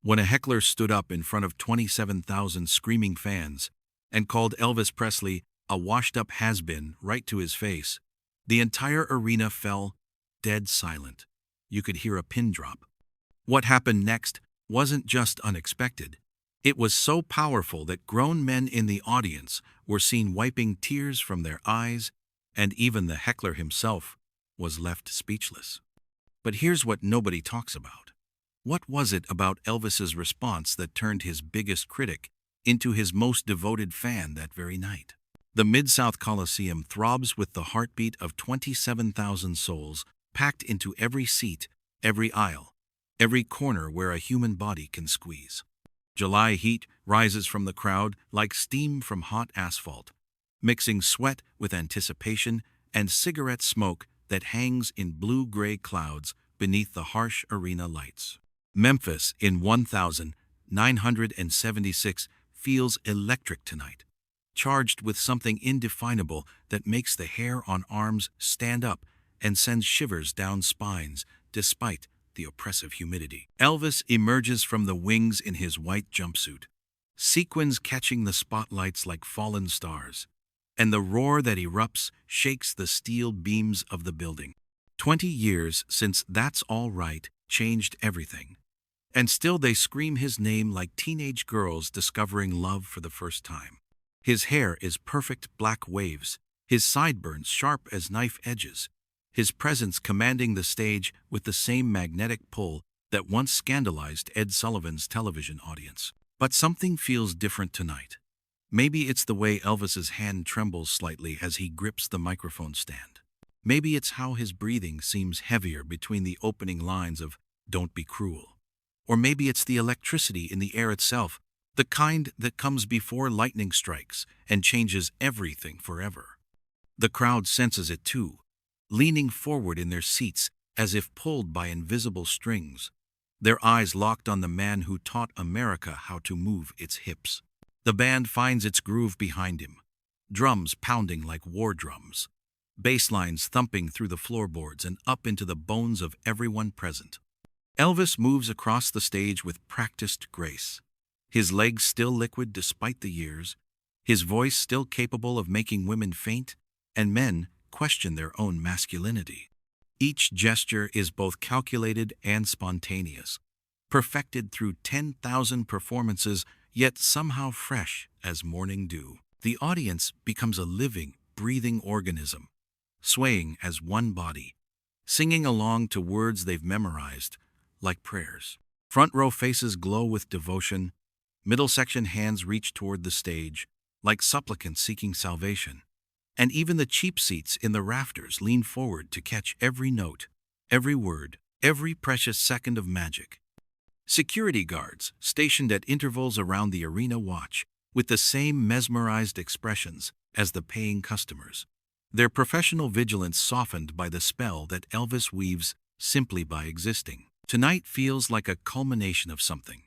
when a heckler stood up in front of 27,000 screaming fans and called Elvis Presley a washed-up has-been right to his face. The entire arena fell dead silent. You could hear a pin drop. What happened next wasn't just unexpected. It was so powerful that grown men in the audience were seen wiping tears from their eyes, and even the heckler himself was left speechless. But here's what nobody talks about. What was it about Elvis's response that turned his biggest critic into his most devoted fan that very night? The Mid-South Coliseum throbs with the heartbeat of 27,000 souls packed into every seat, every aisle, every corner where a human body can squeeze. July heat rises from the crowd like steam from hot asphalt, mixing sweat with anticipation and cigarette smoke that hangs in blue-gray clouds beneath the harsh arena lights. Memphis in 1976 feels electric tonight, charged with something indefinable that makes the hair on arms stand up and sends shivers down spines despite the oppressive humidity. Elvis emerges from the wings in his white jumpsuit, sequins catching the spotlights like fallen stars, and the roar that erupts shakes the steel beams of the building. 20 years since That's All Right changed everything, and still they scream his name like teenage girls discovering love for the first time. His hair is perfect black waves, his sideburns sharp as knife edges, his presence commanding the stage with the same magnetic pull that once scandalized Ed Sullivan's television audience. But something feels different tonight. Maybe it's the way Elvis's hand trembles slightly as he grips the microphone stand. Maybe it's how his breathing seems heavier between the opening lines of "Don't Be Cruel." Or maybe it's the electricity in the air itself, the kind that comes before lightning strikes and changes everything forever. The crowd senses it too, leaning forward in their seats as if pulled by invisible strings, their eyes locked on the man who taught America how to move its hips. The band finds its groove behind him, drums pounding like war drums, bass lines thumping through the floorboards and up into the bones of everyone present. Elvis moves across the stage with practiced grace, his legs still liquid despite the years, his voice still capable of making women faint and men question their own masculinity. Each gesture is both calculated and spontaneous, perfected through 10,000 performances, yet somehow fresh as morning dew. The audience becomes a living, breathing organism, swaying as one body, singing along to words they've memorized, like prayers. Front row faces glow with devotion, middle section hands reach toward the stage, like supplicants seeking salvation. And even the cheap seats in the rafters lean forward to catch every note, every word, every precious second of magic. Security guards, stationed at intervals around the arena, watch, with the same mesmerized expressions as the paying customers, their professional vigilance softened by the spell that Elvis weaves simply by existing. Tonight feels like a culmination of something,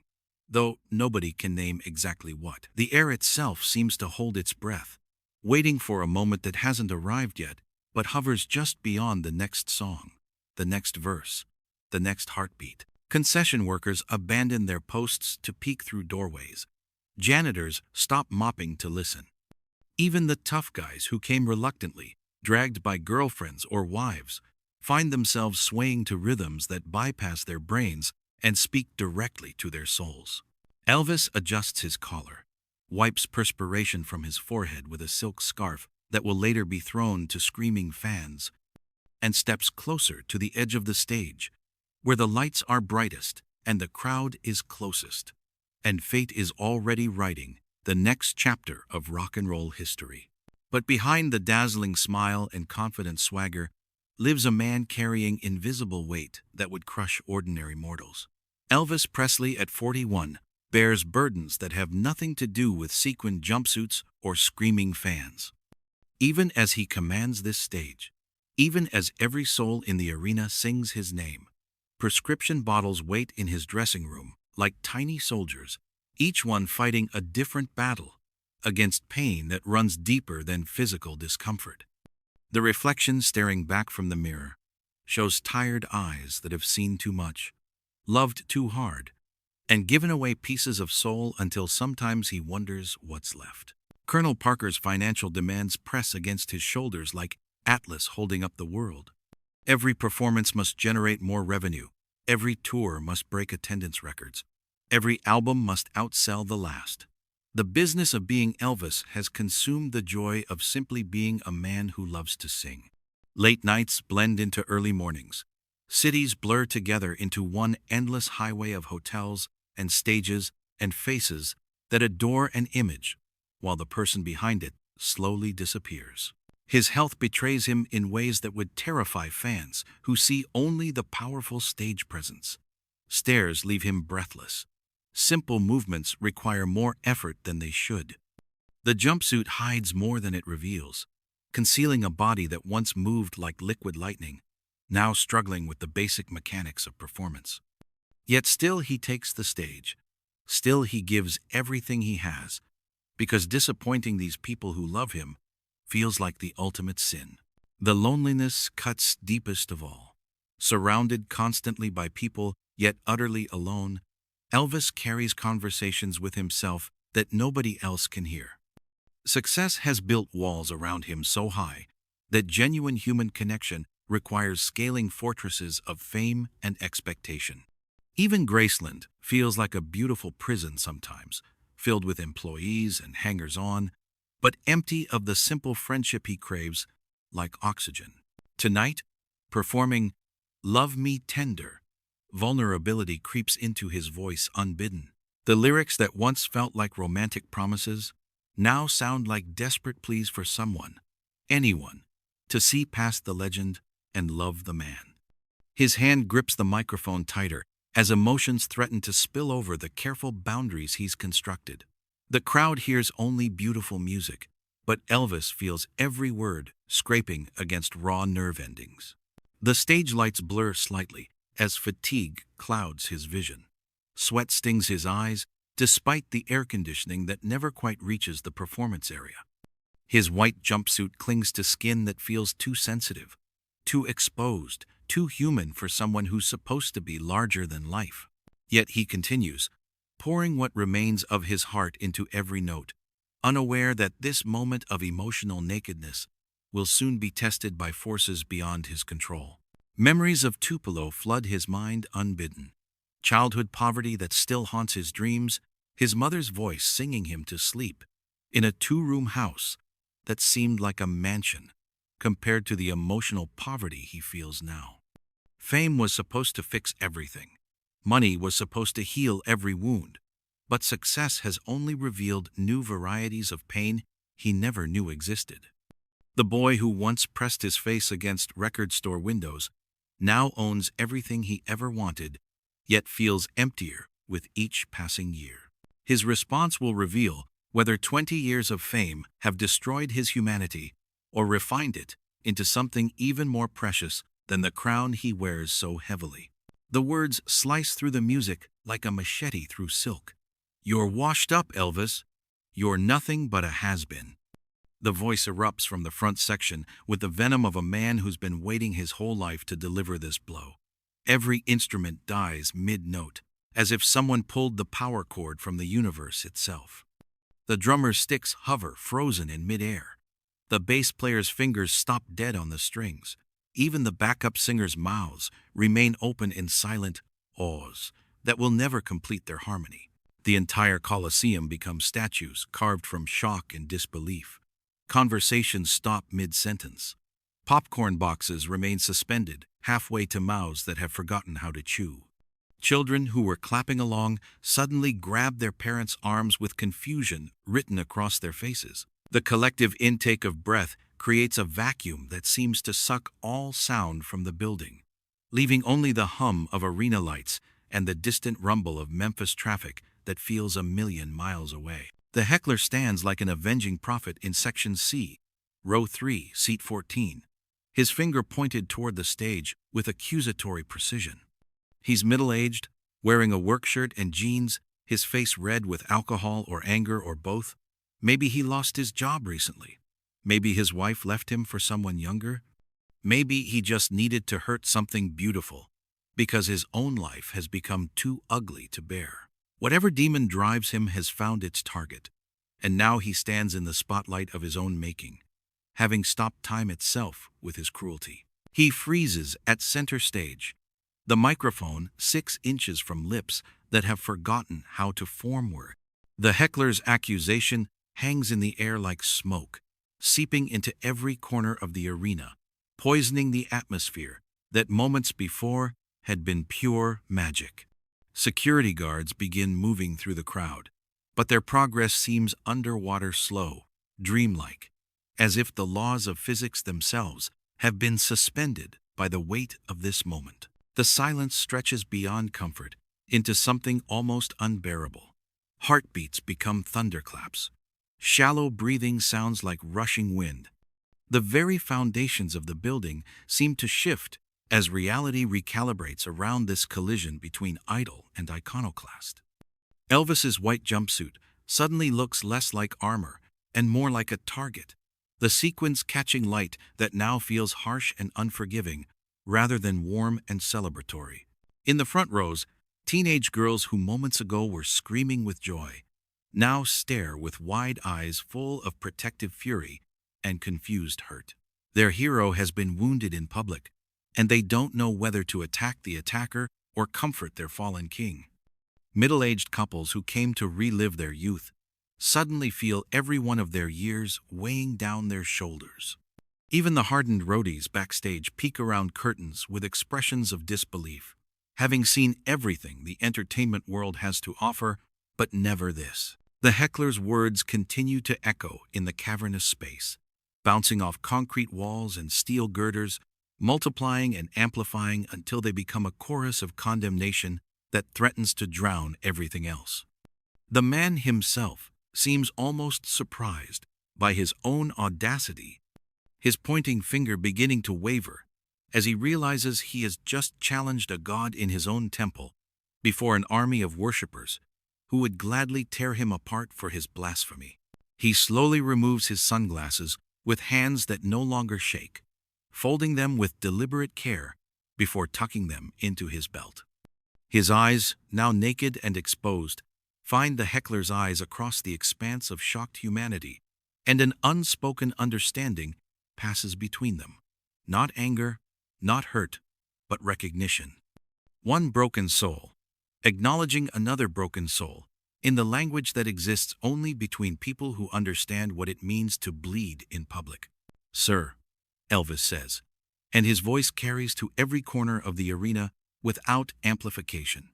though nobody can name exactly what. The air itself seems to hold its breath, waiting for a moment that hasn't arrived yet, but hovers just beyond the next song, the next verse, the next heartbeat. Concession workers abandon their posts to peek through doorways. Janitors stop mopping to listen. Even the tough guys who came reluctantly, dragged by girlfriends or wives, find themselves swaying to rhythms that bypass their brains and speak directly to their souls. Elvis adjusts his collar, wipes perspiration from his forehead with a silk scarf that will later be thrown to screaming fans, and steps closer to the edge of the stage, where the lights are brightest and the crowd is closest. And fate is already writing the next chapter of rock and roll history. But behind the dazzling smile and confident swagger lives a man carrying invisible weight that would crush ordinary mortals. Elvis Presley, at 41, bears burdens that have nothing to do with sequined jumpsuits or screaming fans. Even as he commands this stage, even as every soul in the arena sings his name, prescription bottles wait in his dressing room like tiny soldiers, each one fighting a different battle against pain that runs deeper than physical discomfort. The reflection staring back from the mirror shows tired eyes that have seen too much, loved too hard, and given away pieces of soul until sometimes he wonders what's left. Colonel Parker's financial demands press against his shoulders like Atlas holding up the world. Every performance must generate more revenue. Every tour must break attendance records. Every album must outsell the last. The business of being Elvis has consumed the joy of simply being a man who loves to sing. Late nights blend into early mornings. Cities blur together into one endless highway of hotels and stages and faces that adore an image, while the person behind it slowly disappears. His health betrays him in ways that would terrify fans who see only the powerful stage presence. Stares leave him breathless. Simple movements require more effort than they should. The jumpsuit hides more than it reveals, concealing a body that once moved like liquid lightning, now struggling with the basic mechanics of performance. Yet still he takes the stage. Still he gives everything he has, because disappointing these people who love him feels like the ultimate sin. The loneliness cuts deepest of all. Surrounded constantly by people, yet utterly alone, Elvis carries conversations with himself that nobody else can hear. Success has built walls around him so high that genuine human connection requires scaling fortresses of fame and expectation. Even Graceland feels like a beautiful prison sometimes, filled with employees and hangers-on, but empty of the simple friendship he craves, like oxygen. Tonight, performing "Love Me Tender," vulnerability creeps into his voice unbidden. The lyrics that once felt like romantic promises now sound like desperate pleas for someone, anyone, to see past the legend and love the man. His hand grips the microphone tighter as emotions threaten to spill over the careful boundaries he's constructed. The crowd hears only beautiful music, but Elvis feels every word scraping against raw nerve endings. The stage lights blur slightly as fatigue clouds his vision. Sweat stings his eyes, despite the air conditioning that never quite reaches the performance area. His white jumpsuit clings to skin that feels too sensitive, too exposed, too human for someone who's supposed to be larger than life. Yet he continues, pouring what remains of his heart into every note, unaware that this moment of emotional nakedness will soon be tested by forces beyond his control. Memories of Tupelo flood his mind unbidden. Childhood poverty that still haunts his dreams, his mother's voice singing him to sleep, in a two-room house that seemed like a mansion compared to the emotional poverty he feels now. Fame was supposed to fix everything. Money was supposed to heal every wound. But success has only revealed new varieties of pain he never knew existed. The boy who once pressed his face against record store windows now owns everything he ever wanted, yet feels emptier with each passing year. His response will reveal whether 20 years of fame have destroyed his humanity or refined it into something even more precious than the crown he wears so heavily. The words slice through the music like a machete through silk. "You're washed up, Elvis. You're nothing but a has-been." The voice erupts from the front section with the venom of a man who's been waiting his whole life to deliver this blow. Every instrument dies mid-note, as if someone pulled the power cord from the universe itself. The drummer's sticks hover frozen in mid-air. The bass player's fingers stop dead on the strings. Even the backup singers' mouths remain open in silent awes that will never complete their harmony. The entire Colosseum becomes statues carved from shock and disbelief. Conversations stop mid-sentence. Popcorn boxes remain suspended halfway to mouths that have forgotten how to chew. Children who were clapping along suddenly grab their parents' arms with confusion written across their faces. The collective intake of breath creates a vacuum that seems to suck all sound from the building, leaving only the hum of arena lights and the distant rumble of Memphis traffic that feels a million miles away. The heckler stands like an avenging prophet in Section C, Row 3, Seat 14, his finger pointed toward the stage with accusatory precision. He's middle-aged, wearing a work shirt and jeans, his face red with alcohol or anger or both. Maybe he lost his job recently. Maybe his wife left him for someone younger. Maybe he just needed to hurt something beautiful because his own life has become too ugly to bear. Whatever demon drives him has found its target, and now he stands in the spotlight of his own making, having stopped time itself with his cruelty. He freezes at center stage, the microphone 6 inches from lips that have forgotten how to form words. The heckler's accusation hangs in the air like smoke, seeping into every corner of the arena, poisoning the atmosphere that moments before had been pure magic. Security guards begin moving through the crowd, but their progress seems underwater slow, dreamlike, as if the laws of physics themselves have been suspended by the weight of this moment. The silence stretches beyond comfort into something almost unbearable. Heartbeats become thunderclaps. Shallow breathing sounds like rushing wind. The very foundations of the building seem to shift as reality recalibrates around this collision between idol and iconoclast. Elvis's white jumpsuit suddenly looks less like armor and more like a target, the sequins catching light that now feels harsh and unforgiving rather than warm and celebratory. In the front rows, teenage girls who moments ago were screaming with joy now stare with wide eyes full of protective fury and confused hurt. Their hero has been wounded in public, and they don't know whether to attack the attacker or comfort their fallen king. Middle-aged couples who came to relive their youth suddenly feel every one of their years weighing down their shoulders. Even the hardened roadies backstage peek around curtains with expressions of disbelief, having seen everything the entertainment world has to offer, but never this. The heckler's words continue to echo in the cavernous space, bouncing off concrete walls and steel girders, multiplying and amplifying until they become a chorus of condemnation that threatens to drown everything else. The man himself seems almost surprised by his own audacity, his pointing finger beginning to waver as he realizes he has just challenged a god in his own temple before an army of worshippers who would gladly tear him apart for his blasphemy. He slowly removes his sunglasses with hands that no longer shake, folding them with deliberate care before tucking them into his belt. His eyes, now naked and exposed, find the heckler's eyes across the expanse of shocked humanity, and an unspoken understanding passes between them. Not anger, not hurt, but recognition. One broken soul, acknowledging another broken soul, in the language that exists only between people who understand what it means to bleed in public. "Sir," Elvis says, and his voice carries to every corner of the arena without amplification.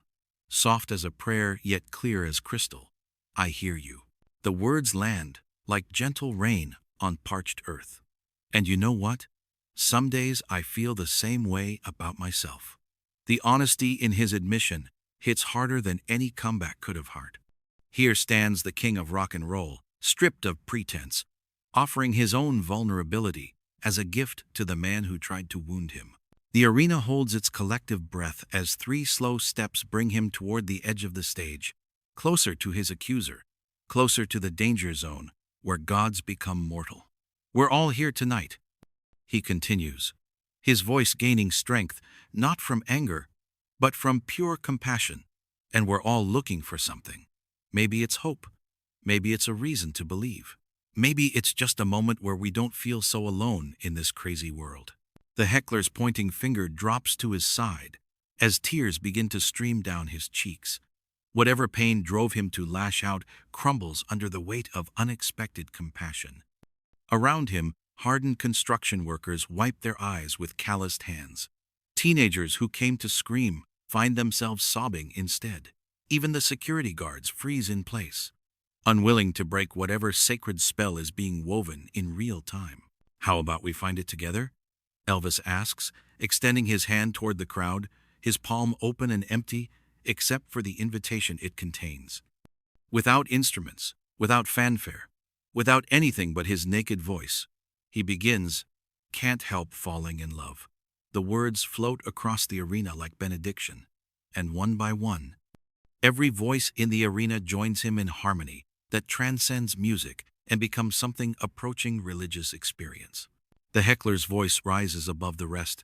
Soft as a prayer, yet clear as crystal. "I hear you." The words land like gentle rain on parched earth. And you know what? Some days I feel the same way about myself. The honesty in his admission hits harder than any comeback could have hurt. Here stands the king of rock and roll, stripped of pretense, offering his own vulnerability as a gift to the man who tried to wound him. The arena holds its collective breath as 3 slow steps bring him toward the edge of the stage, closer to his accuser, closer to the danger zone where gods become mortal. "We're all here tonight," he continues, his voice gaining strength not from anger, but from pure compassion, "and we're all looking for something. Maybe it's hope. Maybe it's a reason to believe. Maybe it's just a moment where we don't feel so alone in this crazy world." The heckler's pointing finger drops to his side as tears begin to stream down his cheeks. Whatever pain drove him to lash out crumbles under the weight of unexpected compassion. Around him, hardened construction workers wipe their eyes with calloused hands. Teenagers who came to scream find themselves sobbing instead. Even the security guards freeze in place, unwilling to break whatever sacred spell is being woven in real time. "How about we find it together?" Elvis asks, extending his hand toward the crowd, his palm open and empty, except for the invitation it contains. Without instruments, without fanfare, without anything but his naked voice, he begins, "Can't help falling in love." The words float across the arena like benediction, and one by one, every voice in the arena joins him in harmony that transcends music and becomes something approaching religious experience. The heckler's voice rises above the rest,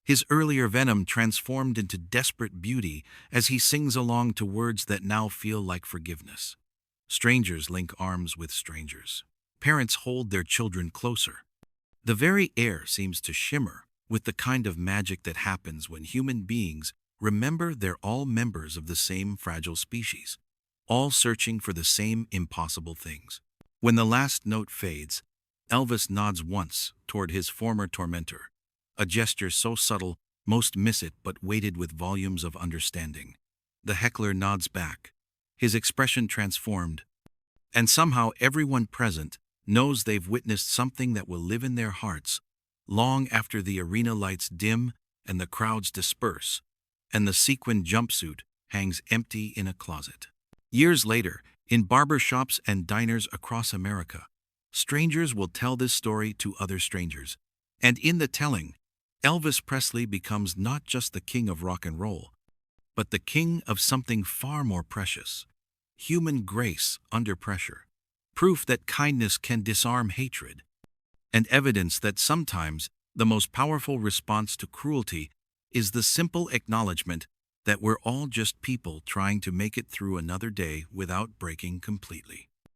His earlier venom transformed into desperate beauty as he sings along to words that now feel like forgiveness. Strangers link arms with strangers. Parents hold their children closer. The very air seems to shimmer with the kind of magic that happens when human beings remember they're all members of the same fragile species, all searching for the same impossible things. When the last note fades, Elvis nods once toward his former tormentor, a gesture so subtle most miss it but weighted with volumes of understanding. The heckler nods back, his expression transformed, and somehow everyone present knows they've witnessed something that will live in their hearts long after the arena lights dim and the crowds disperse, and the sequined jumpsuit hangs empty in a closet. Years later, in barber shops and diners across America, strangers will tell this story to other strangers, and in the telling, Elvis Presley becomes not just the king of rock and roll, but the king of something far more precious: human grace under pressure, proof that kindness can disarm hatred, and evidence that sometimes the most powerful response to cruelty is the simple acknowledgement that we're all just people trying to make it through another day without breaking completely.